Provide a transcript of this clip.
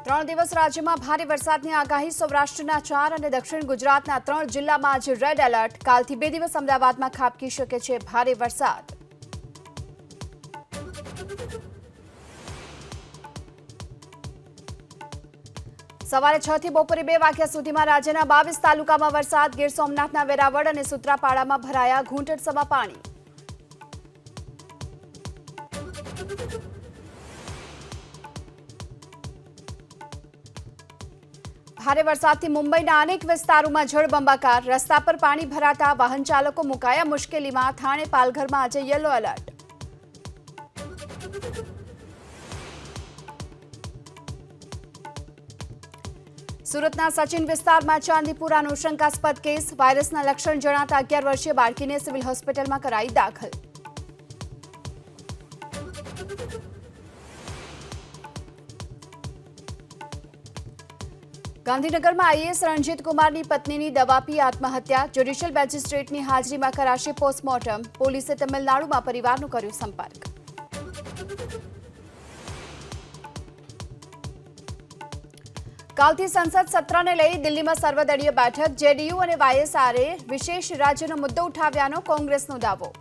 3 દિવસ રાજ્યમાં ભારે વરસાદની આગાહી સૌરાષ્ટ્રના 4 અને દક્ષિણ ગુજરાતના 3 જિલ્લામાં આજે રેડ એલર્ટ કાલથી 2 દિવસ અમદાવાદમાં ખાબકી શકે છે ભારે વરસાદ સવારે 6 થી બપોરે 2 વાગ્યા સુધીમાં રાજ્યના 22 તાલુકામાં વરસાદ ગીર સોમનાથના વેરાવળ અને સૂત્રાપાડામાં ભરાયા ઘૂંટણસમા પાણી ભારે વરસાદથી મુંબઈના અનેક વિસ્તારોમાં જળબંબાકાર રસ્તા પર પાણી ભરાતા વાહન ચાલકો મુકાયા મુશ્કેલીમાં થાણે પાલઘરમાં આજે યલો એલર્ટ સુરતના સચિન વિસ્તારમાં ચાંદીપુરાનો શંકાસ્પદ કેસ વાયરસના લક્ષણ જણાતા 11 વર્ષીય બાળકીને સિવિલ હોસ્પિટલમાં કરાઈ દાખલ ગાંધીનગરમાં આઈએએસ રણજીત કુમારની પત્નીની દવા પી આત્મહત્યા જ્યુડિશિયલ મેજિસ્ટ્રેટની હાજરીમાં કરાશે પોસ્ટમોર્ટમ પોલીસે તમિલનાડુમાં પરિવારનો કર્યો સંપર્ક કાલથી સંસદ સત્રને લઈ દિલ્હીમાં સર્વદળીય બેઠક જેડીયુ અને વાયએસઆરે વિશેષ રાજ્યનો મુદ્દો ઉઠાવ્યાનો કોંગ્રેસનો દાવો